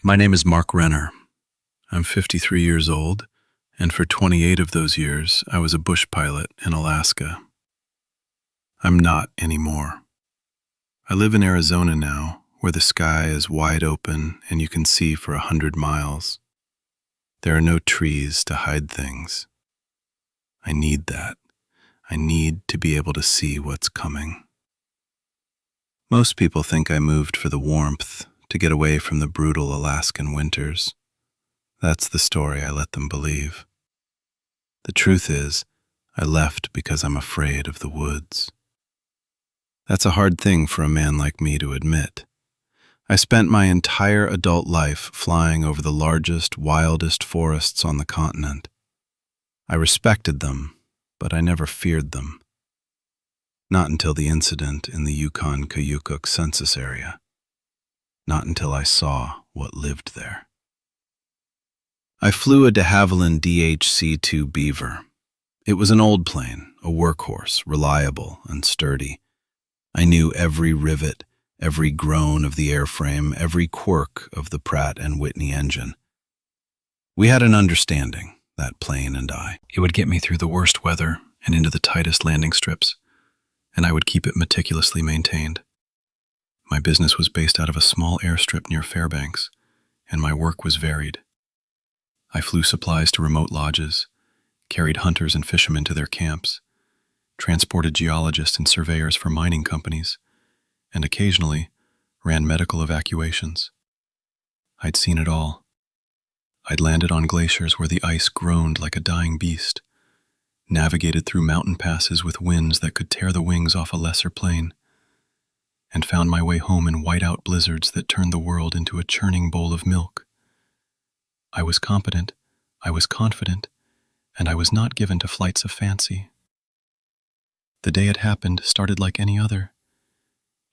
My name is Mark Renner. I'm 53 years old, and for 28 of those years, I was a bush pilot in Alaska. I'm not anymore. I live in Arizona now, where the sky is wide open and you can see for 100 miles. There are no trees to hide things. I need that. I need to be able to see what's coming. Most people think I moved for the warmth, to get away from the brutal Alaskan winters. That's the story I let them believe. The truth is, I left because I'm afraid of the woods. That's a hard thing for a man like me to admit. I spent my entire adult life flying over the largest, wildest forests on the continent. I respected them, but I never feared them. Not until the incident in the Yukon-Koyukuk census area. Not until I saw what lived there. I flew a de Havilland DHC-2 Beaver. It was an old plane, a workhorse, reliable and sturdy. I knew every rivet, every groan of the airframe, every quirk of the Pratt & Whitney engine. We had an understanding, that plane and I. It would get me through the worst weather and into the tightest landing strips, and I would keep it meticulously maintained. My business was based out of a small airstrip near Fairbanks, and my work was varied. I flew supplies to remote lodges, carried hunters and fishermen to their camps, transported geologists and surveyors for mining companies, and occasionally ran medical evacuations. I'd seen it all. I'd landed on glaciers where the ice groaned like a dying beast, navigated through mountain passes with winds that could tear the wings off a lesser plane, and found my way home in whiteout blizzards that turned the world into a churning bowl of milk. I was competent, I was confident, and I was not given to flights of fancy. The day it happened started like any other.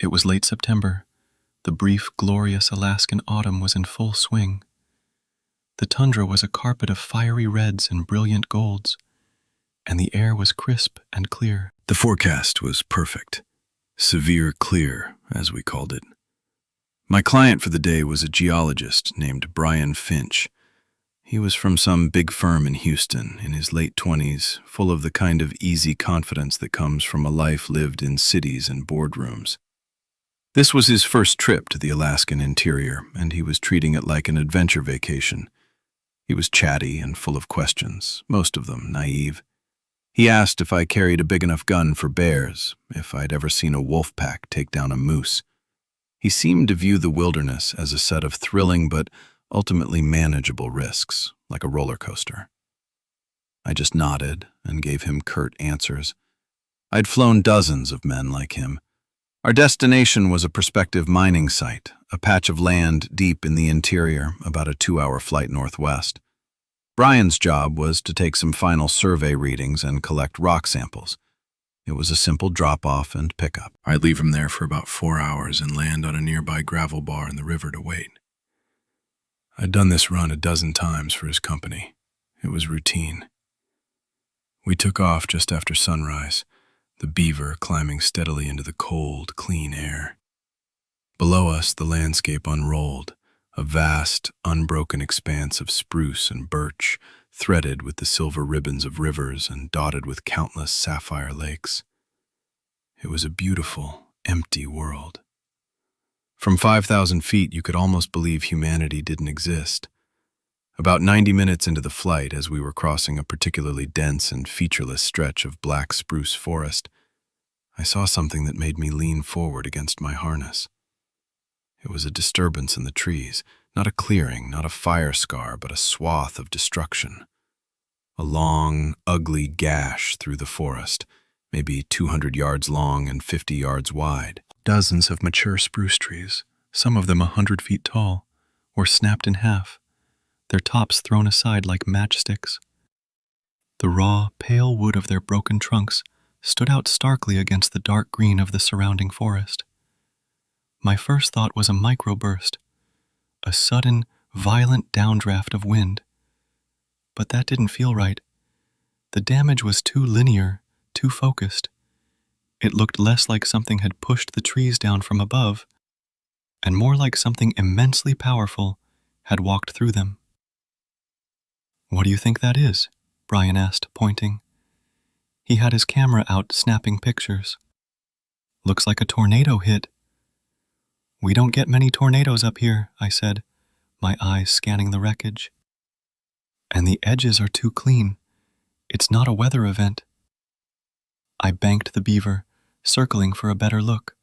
It was late September. The brief, glorious Alaskan autumn was in full swing. The tundra was a carpet of fiery reds and brilliant golds, and the air was crisp and clear. The forecast was perfect. Severe clear, as we called it. My client for the day was a geologist named Brian Finch. He was from some big firm in Houston, in his late 20s, full of the kind of easy confidence that comes from a life lived in cities and boardrooms. This was his first trip to the Alaskan interior, and he was treating it like an adventure vacation. He was chatty and full of questions, most of them naive. He asked if I carried a big enough gun for bears, if I'd ever seen a wolf pack take down a moose. He seemed to view the wilderness as a set of thrilling but ultimately manageable risks, like a roller coaster. I just nodded and gave him curt answers. I'd flown dozens of men like him. Our destination was a prospective mining site, a patch of land deep in the interior, about a 2-hour flight northwest. Brian's job was to take some final survey readings and collect rock samples. It was a simple drop-off and pickup. I'd leave him there for about 4 hours and land on a nearby gravel bar in the river to wait. I'd done this run a dozen times for his company. It was routine. We took off just after sunrise, the Beaver climbing steadily into the cold, clean air. Below us, the landscape unrolled, a vast, unbroken expanse of spruce and birch, threaded with the silver ribbons of rivers and dotted with countless sapphire lakes. It was a beautiful, empty world. From 5,000 feet, you could almost believe humanity didn't exist. About 90 minutes into the flight, as we were crossing a particularly dense and featureless stretch of black spruce forest, I saw something that made me lean forward against my harness. It was a disturbance in the trees, not a clearing, not a fire scar, but a swath of destruction. A long, ugly gash through the forest, maybe 200 yards long and 50 yards wide. Dozens of mature spruce trees, some of them 100 feet tall, were snapped in half, their tops thrown aside like matchsticks. The raw, pale wood of their broken trunks stood out starkly against the dark green of the surrounding forest. My first thought was a microburst, a sudden, violent downdraft of wind. But that didn't feel right. The damage was too linear, too focused. It looked less like something had pushed the trees down from above, and more like something immensely powerful had walked through them. "What do you think that is?" Brian asked, pointing. He had his camera out, snapping pictures. "Looks like a tornado hit." "We don't get many tornadoes up here," I said, my eyes scanning the wreckage. "And the edges are too clean. It's not a weather event." I banked the beaver, circling for a better look.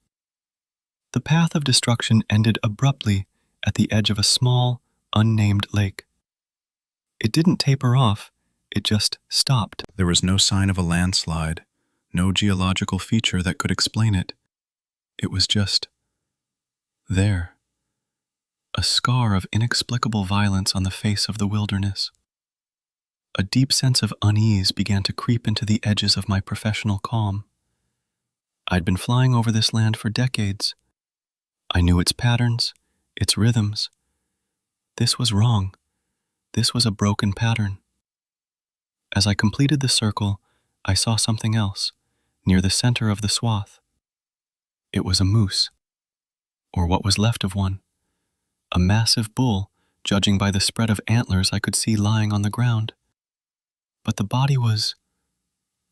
The path of destruction ended abruptly at the edge of a small, unnamed lake. It didn't taper off, it just stopped. There was no sign of a landslide, no geological feature that could explain it. It was just there. A scar of inexplicable violence on the face of the wilderness. A deep sense of unease began to creep into the edges of my professional calm. I'd been flying over this land for decades. I knew its patterns, its rhythms. This was wrong. This was a broken pattern. As I completed the circle, I saw something else, near the center of the swath. It was a moose, or what was left of one. A massive bull, judging by the spread of antlers I could see lying on the ground. But the body was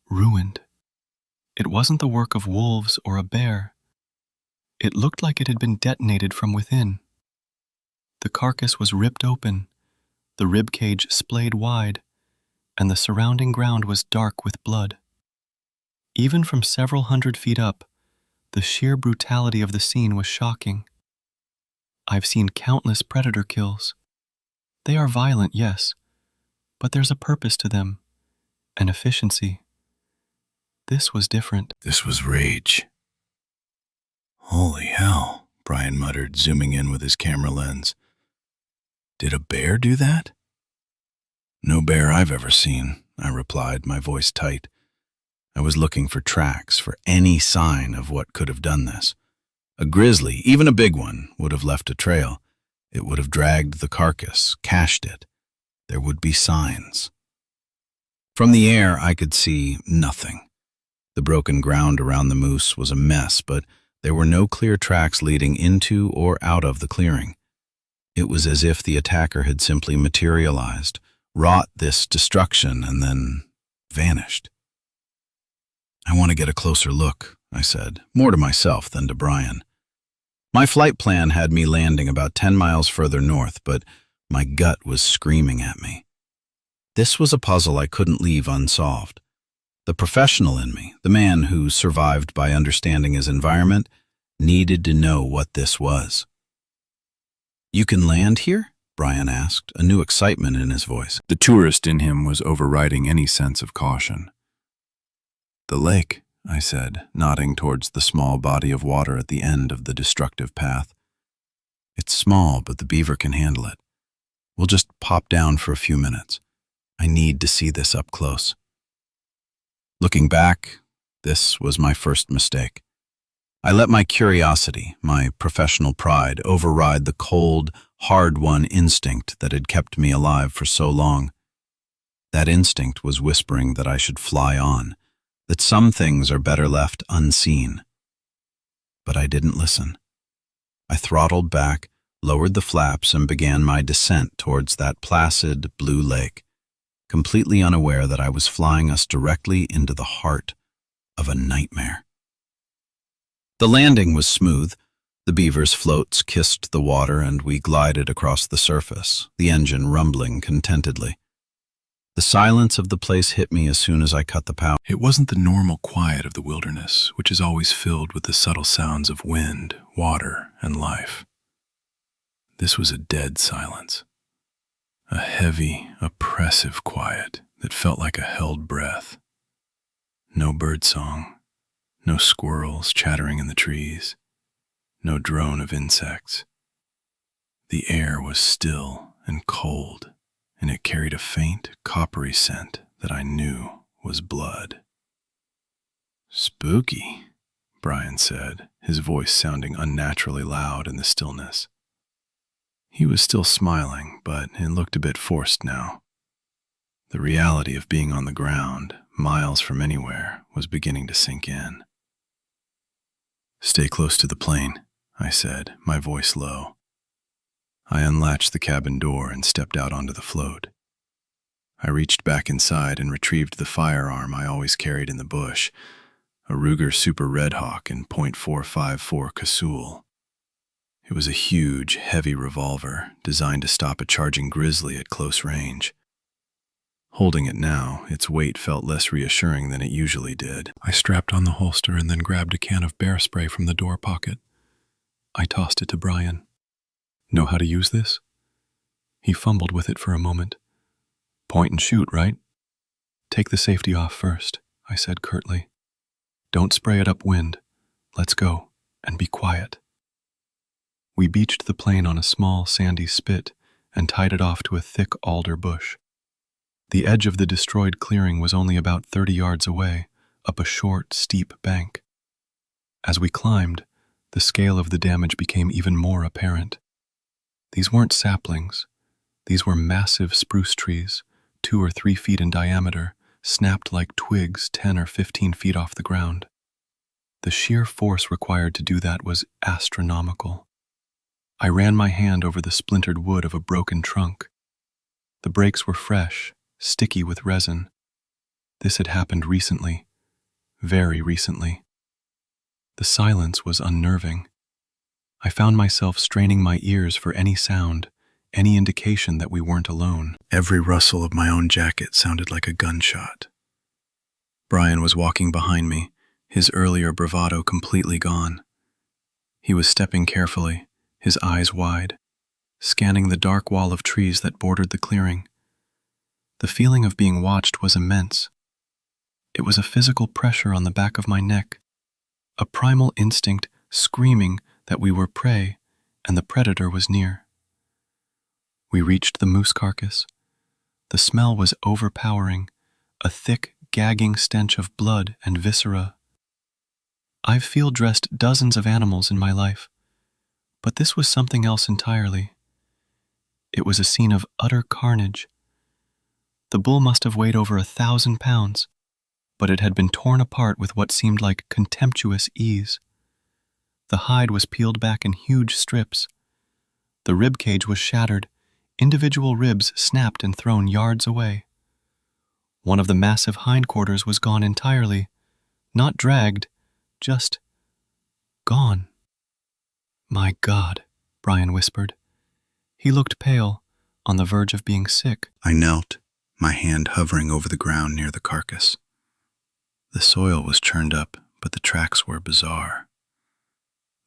ruined. It wasn't the work of wolves or a bear. It looked like it had been detonated from within. The carcass was ripped open, the rib cage splayed wide, and the surrounding ground was dark with blood. Even from several hundred feet up, the sheer brutality of the scene was shocking. I've seen countless predator kills. They are violent, yes, but there's a purpose to them, an efficiency. This was different. This was rage. "Holy hell," Brian muttered, zooming in with his camera lens. "Did a bear do that?" "No bear I've ever seen," I replied, my voice tight. I was looking for tracks, for any sign of what could have done this. A grizzly, even a big one, would have left a trail. It would have dragged the carcass, cached it. There would be signs. From the air, I could see nothing. The broken ground around the moose was a mess, but there were no clear tracks leading into or out of the clearing. It was as if the attacker had simply materialized, wrought this destruction, and then vanished. "I want to get a closer look," I said, more to myself than to Brian. My flight plan had me landing about 10 miles further north, but my gut was screaming at me. This was a puzzle I couldn't leave unsolved. The professional in me, the man who survived by understanding his environment, needed to know what this was. "You can land here?" Brian asked, a new excitement in his voice. The tourist in him was overriding any sense of caution. "The lake," I said, nodding towards the small body of water at the end of the destructive path. "It's small, but the beaver can handle it. We'll just pop down for a few minutes. I need to see this up close." Looking back, this was my first mistake. I let my curiosity, my professional pride, override the cold, hard-won instinct that had kept me alive for so long. That instinct was whispering that I should fly on, that some things are better left unseen. But I didn't listen. I throttled back, lowered the flaps, and began my descent towards that placid, blue lake, completely unaware that I was flying us directly into the heart of a nightmare. The landing was smooth. The beaver's floats kissed the water, and we glided across the surface, the engine rumbling contentedly. The silence of the place hit me as soon as I cut the power. It wasn't the normal quiet of the wilderness, which is always filled with the subtle sounds of wind, water, and life. This was a dead silence. A heavy, oppressive quiet that felt like a held breath. No birdsong, no squirrels chattering in the trees, no drone of insects. The air was still and cold, and it carried a faint, coppery scent that I knew was blood. "Spooky," Brian said, his voice sounding unnaturally loud in the stillness. He was still smiling, but it looked a bit forced now. The reality of being on the ground, miles from anywhere, was beginning to sink in. "Stay close to the plane," I said, my voice low. I unlatched the cabin door and stepped out onto the float. I reached back inside and retrieved the firearm I always carried in the bush, a Ruger Super Red Hawk in .454 Casull. It was a huge, heavy revolver designed to stop a charging grizzly at close range. Holding it now, its weight felt less reassuring than it usually did. I strapped on the holster and then grabbed a can of bear spray from the door pocket. I tossed it to Brian. "Know how to use this?" He fumbled with it for a moment. "Point and shoot, right?" "Take the safety off first," I said curtly. "Don't spray it upwind. Let's go, and be quiet." We beached the plane on a small, sandy spit and tied it off to a thick alder bush. The edge of the destroyed clearing was only about 30 yards away, up a short, steep bank. As we climbed, the scale of the damage became even more apparent. These weren't saplings. These were massive spruce trees, 2 or 3 feet in diameter, snapped like twigs 10 or 15 feet off the ground. The sheer force required to do that was astronomical. I ran my hand over the splintered wood of a broken trunk. The breaks were fresh, sticky with resin. This had happened recently, very recently. The silence was unnerving. I found myself straining my ears for any sound, any indication that we weren't alone. Every rustle of my own jacket sounded like a gunshot. Brian was walking behind me, his earlier bravado completely gone. He was stepping carefully, his eyes wide, scanning the dark wall of trees that bordered the clearing. The feeling of being watched was immense. It was a physical pressure on the back of my neck, a primal instinct screaming that we were prey and the predator was near. We reached the moose carcass. The smell was overpowering, a thick, gagging stench of blood and viscera. I've field-dressed dozens of animals in my life, but this was something else entirely. It was a scene of utter carnage. The bull must have weighed over 1,000 pounds, but it had been torn apart with what seemed like contemptuous ease. The hide was peeled back in huge strips. The rib cage was shattered, individual ribs snapped and thrown yards away. One of the massive hindquarters was gone entirely, not dragged, just gone. "My God," Brian whispered. He looked pale, on the verge of being sick. I knelt, my hand hovering over the ground near the carcass. The soil was churned up, but the tracks were bizarre.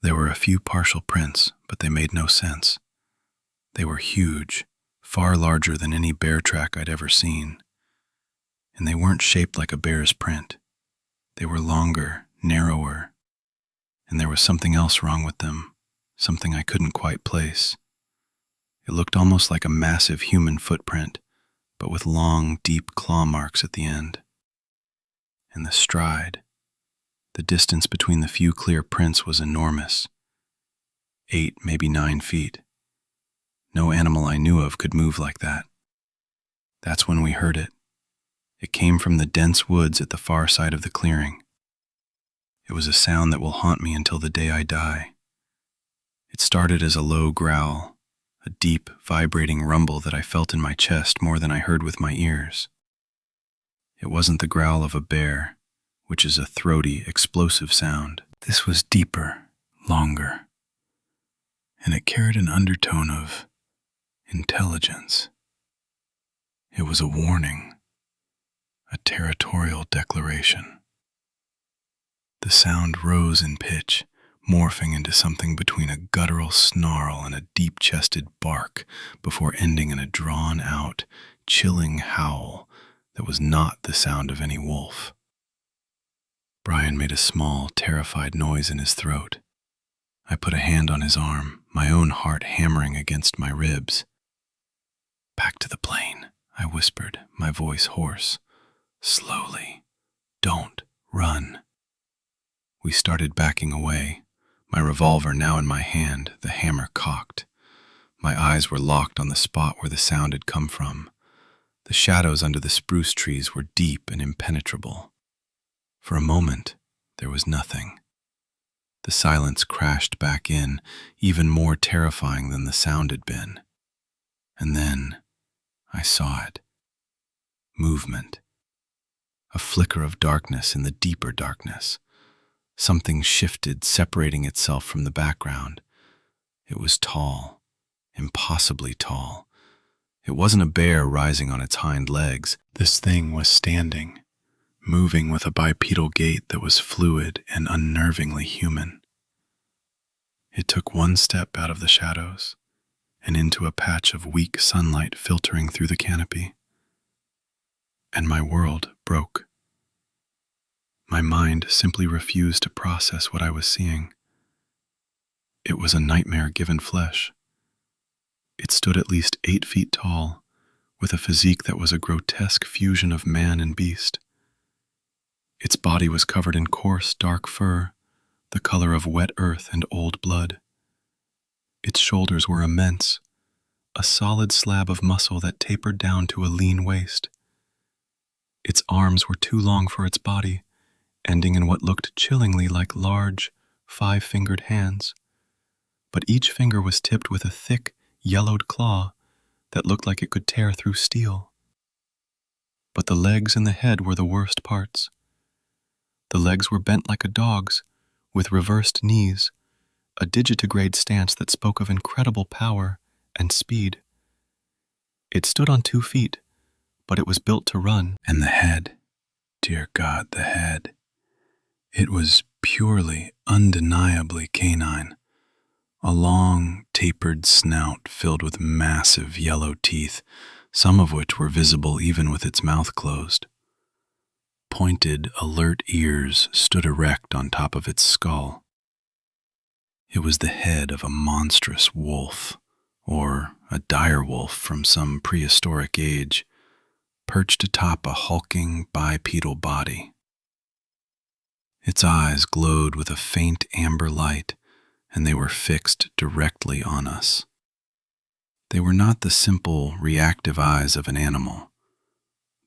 There were a few partial prints, but they made no sense. They were huge, far larger than any bear track I'd ever seen. And they weren't shaped like a bear's print. They were longer, narrower, and there was something else wrong with them, something I couldn't quite place. It looked almost like a massive human footprint, but with long, deep claw marks at the end. And the stride, the distance between the few clear prints was enormous. 8, maybe 9 feet. No animal I knew of could move like that. That's when we heard it. It came from the dense woods at the far side of the clearing. It was a sound that will haunt me until the day I die. It started as a low growl, a deep, vibrating rumble that I felt in my chest more than I heard with my ears. It wasn't the growl of a bear, which is a throaty, explosive sound. This was deeper, longer, and it carried an undertone of intelligence. It was a warning, a territorial declaration. The sound rose in pitch, morphing into something between a guttural snarl and a deep-chested bark before ending in a drawn-out, chilling howl that was not the sound of any wolf. Brian made a small, terrified noise in his throat. I put a hand on his arm, my own heart hammering against my ribs. "Back to the plane," I whispered, my voice hoarse. "Slowly. Don't run." We started backing away, my revolver now in my hand, the hammer cocked. My eyes were locked on the spot where the sound had come from. The shadows under the spruce trees were deep and impenetrable. For a moment, there was nothing. The silence crashed back in, even more terrifying than the sound had been. And then I saw it. Movement. A flicker of darkness in the deeper darkness. Something shifted, separating itself from the background. It was tall, impossibly tall. It wasn't a bear rising on its hind legs. This thing was standing, moving with a bipedal gait that was fluid and unnervingly human. It took one step out of the shadows and into a patch of weak sunlight filtering through the canopy. And my world broke. My mind simply refused to process what I was seeing. It was a nightmare given flesh. It stood at least 8 feet tall, with a physique that was a grotesque fusion of man and beast. Its body was covered in coarse, dark fur, the color of wet earth and old blood. Its shoulders were immense, a solid slab of muscle that tapered down to a lean waist. Its arms were too long for its body, ending in what looked chillingly like large, 5-fingered hands. But each finger was tipped with a thick, yellowed claw that looked like it could tear through steel. But the legs and the head were the worst parts. The legs were bent like a dog's, with reversed knees, a digitigrade stance that spoke of incredible power and speed. It stood on 2 feet, but it was built to run. And the head, dear God, the head. It was purely, undeniably canine. A long, tapered snout filled with massive yellow teeth, some of which were visible even with its mouth closed. Pointed, alert ears stood erect on top of its skull. It was the head of a monstrous wolf, or a dire wolf from some prehistoric age, perched atop a hulking bipedal body. Its eyes glowed with a faint amber light, and they were fixed directly on us. They were not the simple, reactive eyes of an animal.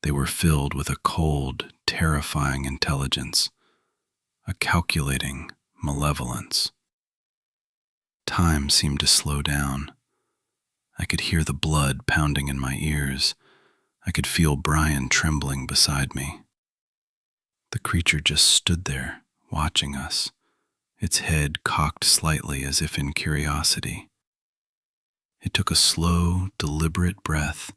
They were filled with a cold, terrifying intelligence, a calculating malevolence. Time seemed to slow down. I could hear the blood pounding in my ears. I could feel Brian trembling beside me. The creature just stood there, watching us, its head cocked slightly as if in curiosity. It took a slow, deliberate breath,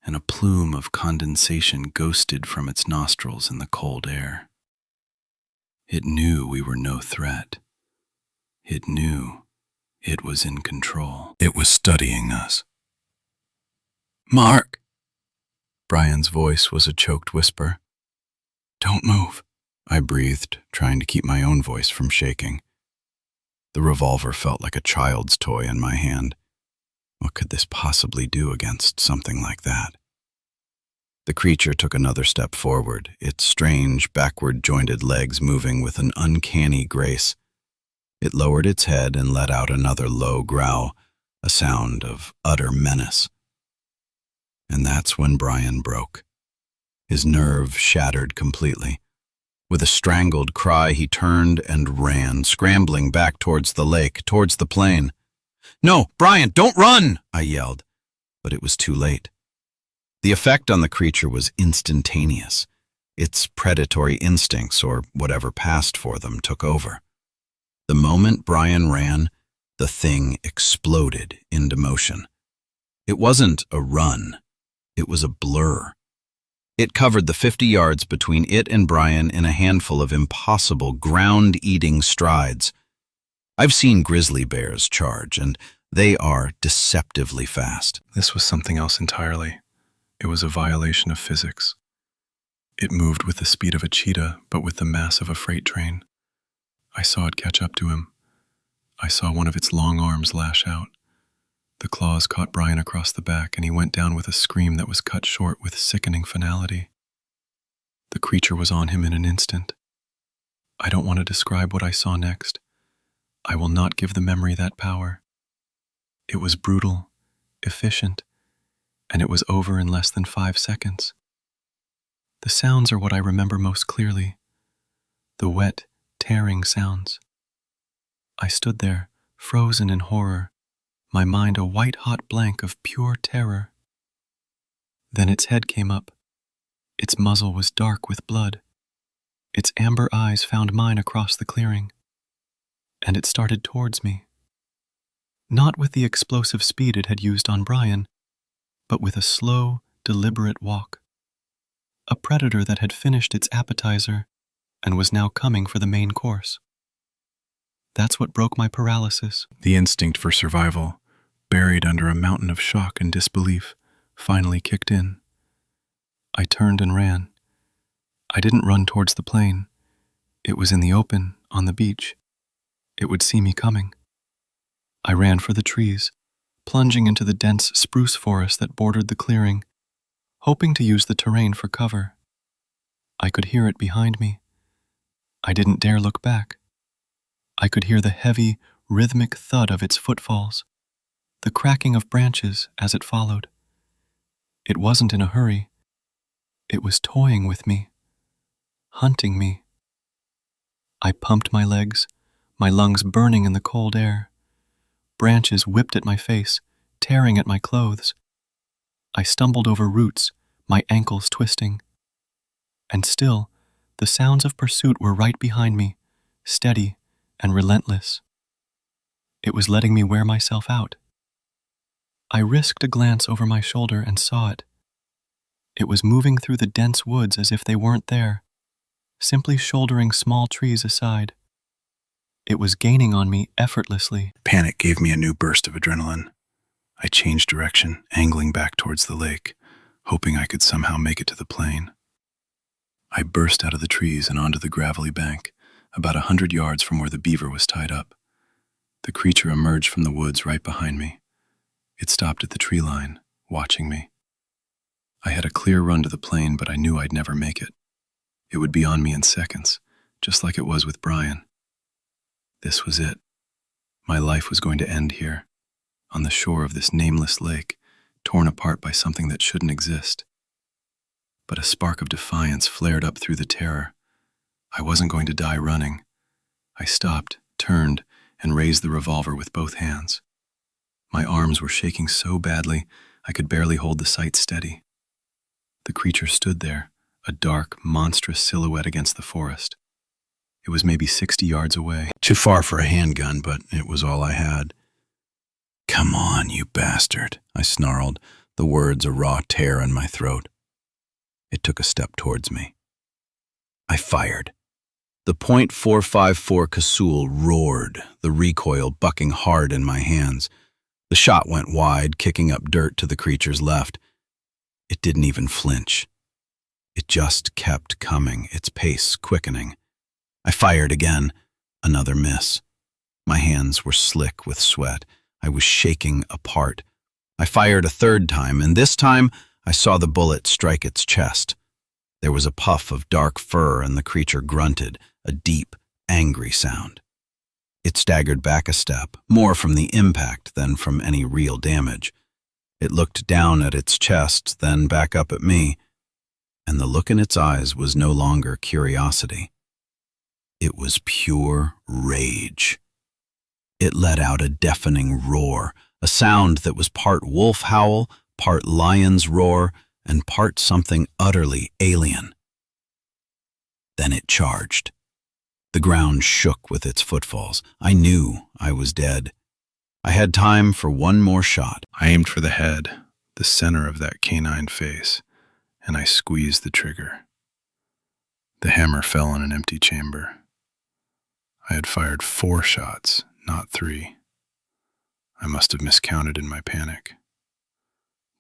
and a plume of condensation ghosted from its nostrils in the cold air. It knew we were no threat. It knew it was in control. It was studying us. "Mark!" Brian's voice was a choked whisper. "Don't move," I breathed, trying to keep my own voice from shaking. The revolver felt like a child's toy in my hand. What could this possibly do against something like that? The creature took another step forward, its strange, backward-jointed legs moving with an uncanny grace. It lowered its head and let out another low growl, a sound of utter menace. And that's when Brian broke. His nerve shattered completely. With a strangled cry, he turned and ran, scrambling back towards the lake, towards the plain. "No, Brian, don't run!" I yelled, but it was too late. The effect on the creature was instantaneous. Its predatory instincts, or whatever passed for them, took over. The moment Brian ran, the thing exploded into motion. It wasn't a run. It was a blur. It covered the 50 yards between it and Brian in a handful of impossible, ground-eating strides. I've seen grizzly bears charge, and they are deceptively fast. This was something else entirely. It was a violation of physics. It moved with the speed of a cheetah, but with the mass of a freight train. I saw it catch up to him. I saw one of its long arms lash out. The claws caught Brian across the back, and he went down with a scream that was cut short with sickening finality. The creature was on him in an instant. I don't want to describe what I saw next. I will not give the memory that power. It was brutal, efficient, and it was over in less than 5 seconds. The sounds are what I remember most clearly. The wet, tearing sounds. I stood there, frozen in horror, my mind a white-hot blank of pure terror. Then its head came up. Its muzzle was dark with blood. Its amber eyes found mine across the clearing, and it started towards me. Not with the explosive speed it had used on Brian, but with a slow, deliberate walk. A predator that had finished its appetizer and was now coming for the main course. That's what broke my paralysis. The instinct for survival, buried under a mountain of shock and disbelief, finally kicked in. I turned and ran. I didn't run towards the plane. It was in the open, on the beach. It would see me coming. I ran for the trees, plunging into the dense spruce forest that bordered the clearing, hoping to use the terrain for cover. I could hear it behind me. I didn't dare look back. I could hear the heavy, rhythmic thud of its footfalls, the cracking of branches as it followed. It wasn't in a hurry. It was toying with me, hunting me. I pumped my legs, my lungs burning in the cold air. Branches whipped at my face, tearing at my clothes. I stumbled over roots, my ankles twisting. And still, the sounds of pursuit were right behind me, steady and relentless. It was letting me wear myself out. I risked a glance over my shoulder and saw it. It was moving through the dense woods as if they weren't there, simply shouldering small trees aside. It was gaining on me effortlessly. Panic gave me a new burst of adrenaline. I changed direction, angling back towards the lake, hoping I could somehow make it to the plane. I burst out of the trees and onto the gravelly bank, about 100 yards from where the beaver was tied up. The creature emerged from the woods right behind me. It stopped at the tree line, watching me. I had a clear run to the plane, but I knew I'd never make it. It would be on me in seconds, just like it was with Brian. This was it. My life was going to end here, on the shore of this nameless lake, torn apart by something that shouldn't exist. But a spark of defiance flared up through the terror. I wasn't going to die running. I stopped, turned, and raised the revolver with both hands. My arms were shaking so badly, I could barely hold the sight steady. The creature stood there, a dark, monstrous silhouette against the forest. It was maybe 60 yards away. Too far for a handgun, but it was all I had. "Come on, you bastard," I snarled, the words a raw tear in my throat. It took a step towards me. I fired. The .454 Casull roared, the recoil bucking hard in my hands. The shot went wide, kicking up dirt to the creature's left. It didn't even flinch. It just kept coming, its pace quickening. I fired again, another miss. My hands were slick with sweat. I was shaking apart. I fired a third time, and this time I saw the bullet strike its chest. There was a puff of dark fur, and the creature grunted, a deep, angry sound. It staggered back a step, more from the impact than from any real damage. It looked down at its chest, then back up at me, and the look in its eyes was no longer curiosity. It was pure rage. It let out a deafening roar, a sound that was part wolf howl, part lion's roar, and part something utterly alien. Then it charged. The ground shook with its footfalls. I knew I was dead. I had time for one more shot. I aimed for the head, the center of that canine face, and I squeezed the trigger. The hammer fell in an empty chamber. I had fired 4 shots, not 3. I must have miscounted in my panic.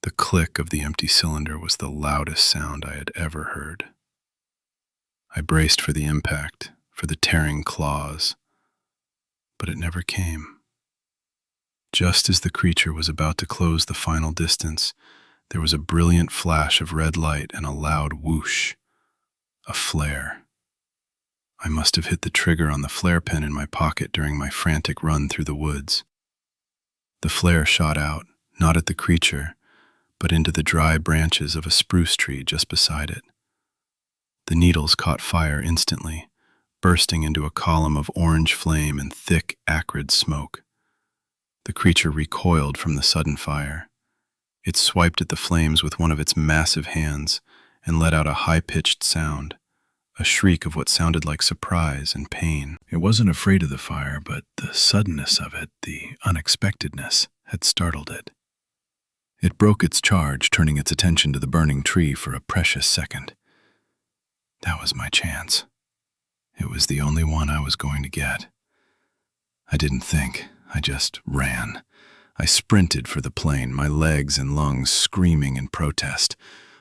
The click of the empty cylinder was the loudest sound I had ever heard. I braced for the impact, for the tearing claws, but it never came. Just as the creature was about to close the final distance, there was a brilliant flash of red light and a loud whoosh, a flare. I must have hit the trigger on the flare pin in my pocket during my frantic run through the woods. The flare shot out, not at the creature, but into the dry branches of a spruce tree just beside it. The needles caught fire instantly, bursting into a column of orange flame and thick, acrid smoke. The creature recoiled from the sudden fire. It swiped at the flames with one of its massive hands and let out a high-pitched sound, a shriek of what sounded like surprise and pain. It wasn't afraid of the fire, but the suddenness of it, the unexpectedness, had startled it. It broke its charge, turning its attention to the burning tree for a precious second. That was my chance. It was the only one I was going to get. I didn't think, I just ran. I sprinted for the plane, my legs and lungs screaming in protest.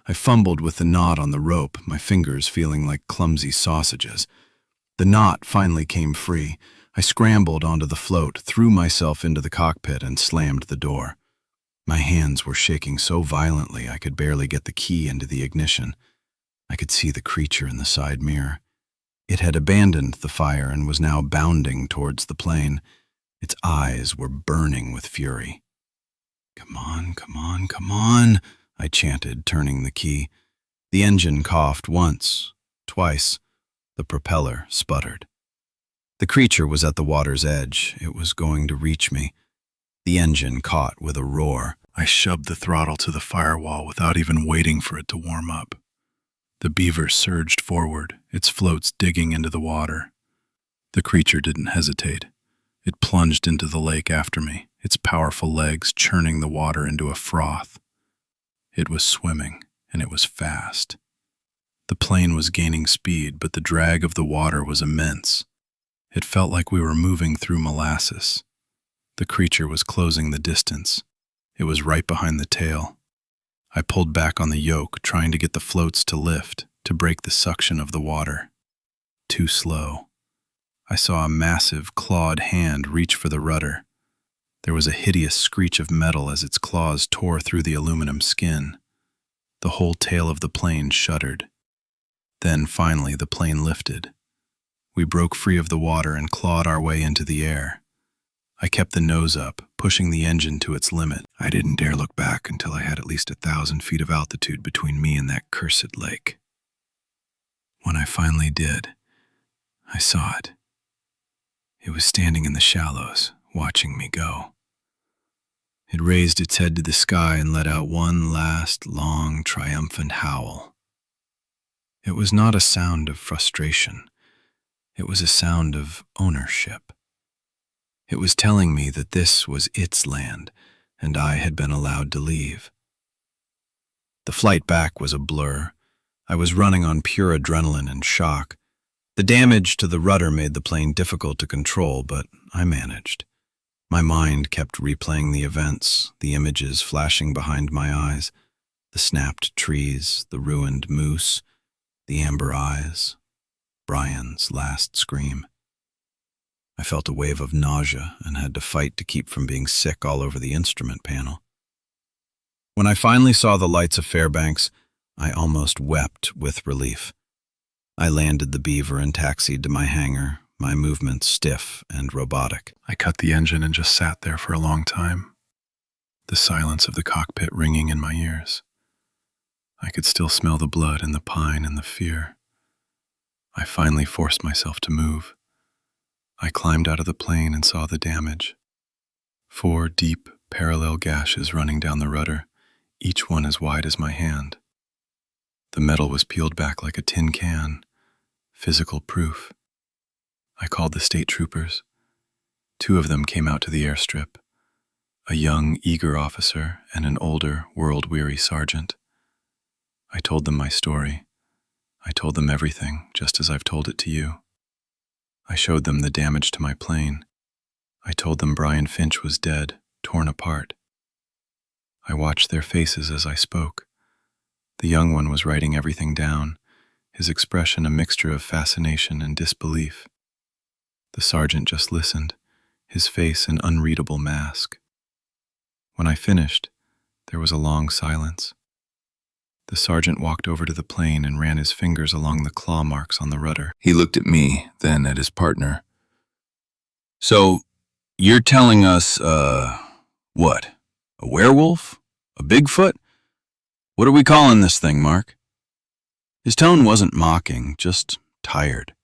I fumbled with the knot on the rope, my fingers feeling like clumsy sausages. The knot finally came free. I scrambled onto the float, threw myself into the cockpit, and slammed the door. My hands were shaking so violently I could barely get the key into the ignition. I could see the creature in the side mirror. It had abandoned the fire and was now bounding towards the plane. Its eyes were burning with fury. "Come on, come on, come on," I chanted, turning the key. The engine coughed once, twice. The propeller sputtered. The creature was at the water's edge. It was going to reach me. The engine caught with a roar. I shoved the throttle to the firewall without even waiting for it to warm up. The beaver surged forward, its floats digging into the water. The creature didn't hesitate. It plunged into the lake after me, its powerful legs churning the water into a froth. It was swimming, and it was fast. The plane was gaining speed, but the drag of the water was immense. It felt like we were moving through molasses. The creature was closing the distance. It was right behind the tail. I pulled back on the yoke, trying to get the floats to lift, to break the suction of the water. Too slow. I saw a massive, clawed hand reach for the rudder. There was a hideous screech of metal as its claws tore through the aluminum skin. The whole tail of the plane shuddered. Then, finally, the plane lifted. We broke free of the water and clawed our way into the air. I kept the nose up, pushing the engine to its limit. I didn't dare look back until I had at least 1,000 feet of altitude between me and that cursed lake. When I finally did, I saw it. It was standing in the shallows, watching me go. It raised its head to the sky and let out one last, long, triumphant howl. It was not a sound of frustration. It was a sound of ownership. It was telling me that this was its land, and I had been allowed to leave. The flight back was a blur. I was running on pure adrenaline and shock. The damage to the rudder made the plane difficult to control, but I managed. My mind kept replaying the events, the images flashing behind my eyes, the snapped trees, the ruined moose, the amber eyes, Brian's last scream. I felt a wave of nausea and had to fight to keep from being sick all over the instrument panel. When I finally saw the lights of Fairbanks, I almost wept with relief. I landed the beaver and taxied to my hangar, my movements stiff and robotic. I cut the engine and just sat there for a long time, the silence of the cockpit ringing in my ears. I could still smell the blood and the pine and the fear. I finally forced myself to move. I climbed out of the plane and saw the damage. 4 deep, parallel gashes running down the rudder, each one as wide as my hand. The metal was peeled back like a tin can, physical proof. I called the state troopers. 2 of them came out to the airstrip, a young, eager officer and an older, world-weary sergeant. I told them my story. I told them everything, just as I've told it to you. I showed them the damage to my plane. I told them Brian Finch was dead, torn apart. I watched their faces as I spoke. The young one was writing everything down, his expression a mixture of fascination and disbelief. The sergeant just listened, his face an unreadable mask. When I finished, there was a long silence. The sergeant walked over to the plane and ran his fingers along the claw marks on the rudder. He looked at me, then at his partner. "So, you're telling us, what? A werewolf? A Bigfoot? What are we calling this thing, Mark?" His tone wasn't mocking, just tired.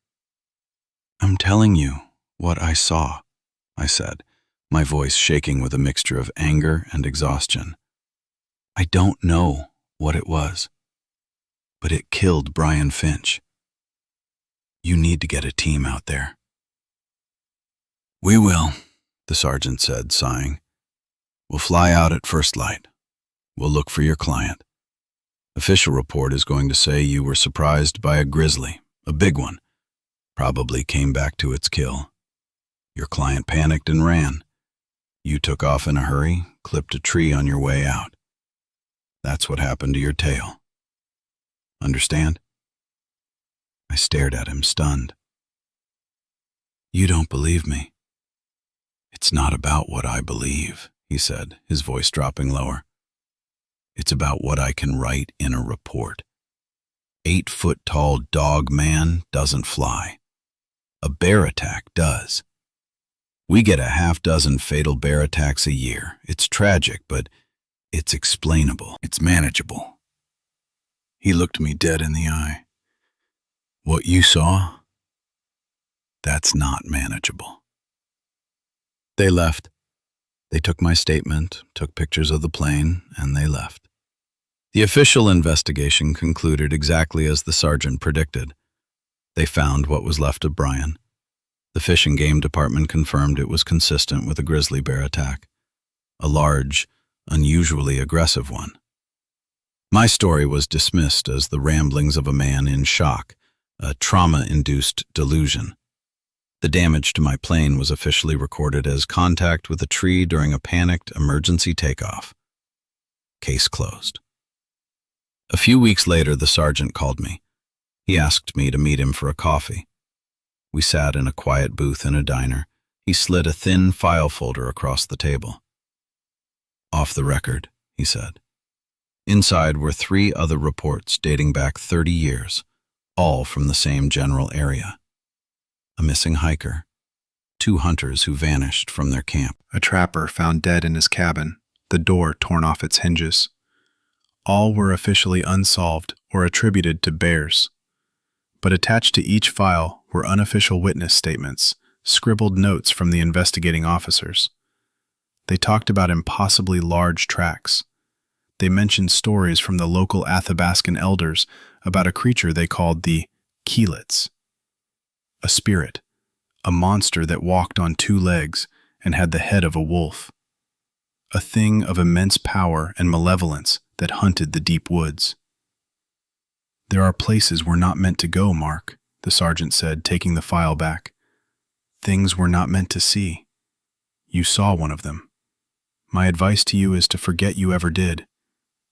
I'm telling you what I saw, I said, my voice shaking with a mixture of anger and exhaustion. I don't know what it was, but it killed Brian Finch. You need to get a team out there. We will, the sergeant said, sighing. We'll fly out at first light. We'll look for your client. Official report is going to say you were surprised by a grizzly, a big one. Probably came back to its kill. Your client panicked and ran. You took off in a hurry, clipped a tree on your way out. That's what happened to your tail. Understand? I stared at him, stunned. You don't believe me. It's not about what I believe, he said, his voice dropping lower. It's about what I can write in a report. 8-foot-tall Dogman doesn't fly. A bear attack does. We get a half-dozen fatal bear attacks a year. It's tragic, but it's explainable. It's manageable. He looked me dead in the eye. What you saw? That's not manageable. They left. They took my statement, took pictures of the plane, and they left. The official investigation concluded exactly as the sergeant predicted. They found what was left of Brian. The Fish and Game Department confirmed it was consistent with a grizzly bear attack, a large, unusually aggressive one. My story was dismissed as the ramblings of a man in shock, a trauma-induced delusion. The damage to my plane was officially recorded as contact with a tree during a panicked emergency takeoff. Case closed. A few weeks later, the sergeant called me. He asked me to meet him for a coffee. We sat in a quiet booth in a diner. He slid a thin file folder across the table. Off the record, he said. Inside were 3 other reports dating back 30 years, all from the same general area. A missing hiker, 2 hunters who vanished from their camp, A trapper found dead in his cabin, the door torn off its hinges. All were officially unsolved or attributed to bears. But attached to each file were unofficial witness statements, scribbled notes from the investigating officers. They talked about impossibly large tracks. They mentioned stories from the local Athabascan elders about a creature they called the Keelits. A spirit, a monster that walked on 2 legs and had the head of a wolf. A thing of immense power and malevolence that hunted the deep woods. There are places we're not meant to go, Mark, the sergeant said, taking the file back. Things we're not meant to see. You saw one of them. My advice to you is to forget you ever did,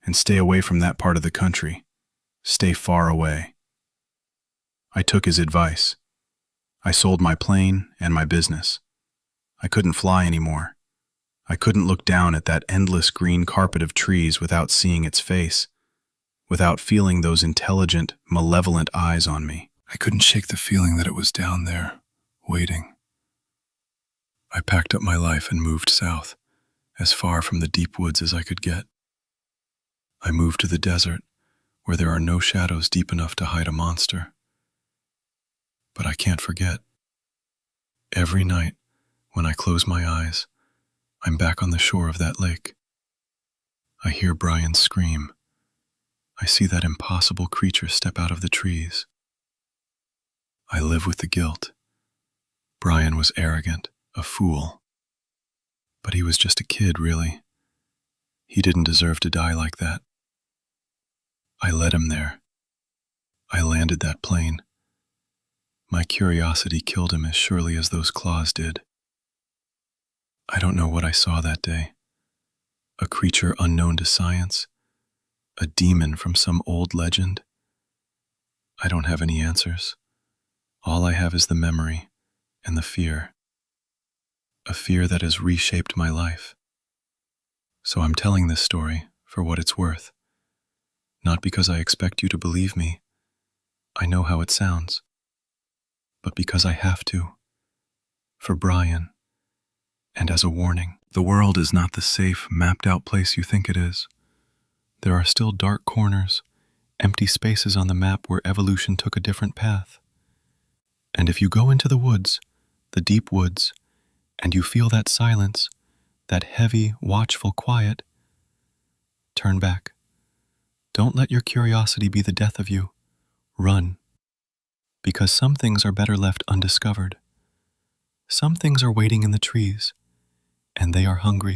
and stay away from that part of the country. Stay far away. I took his advice. I sold my plane and my business. I couldn't fly anymore. I couldn't look down at that endless green carpet of trees without seeing its face, without feeling those intelligent, malevolent eyes on me. I couldn't shake the feeling that it was down there, waiting. I packed up my life and moved south, as far from the deep woods as I could get. I moved to the desert, where there are no shadows deep enough to hide a monster. But I can't forget. Every night, when I close my eyes, I'm back on the shore of that lake. I hear Brian scream. I see that impossible creature step out of the trees. I live with the guilt. Brian was arrogant, a fool. But he was just a kid, really. He didn't deserve to die like that. I led him there. I landed that plane. My curiosity killed him as surely as those claws did. I don't know what I saw that day. A creature unknown to science? A demon from some old legend? I don't have any answers. All I have is the memory and the fear. A fear that has reshaped my life. So I'm telling this story for what it's worth. Not because I expect you to believe me. I know how it sounds. But because I have to. For Brian. And as a warning, the world is not the safe, mapped-out place you think it is. There are still dark corners, empty spaces on the map where evolution took a different path. And if you go into the woods, the deep woods, and you feel that silence, that heavy, watchful quiet, turn back. Don't let your curiosity be the death of you. Run. Because some things are better left undiscovered. Some things are waiting in the trees, and they are hungry.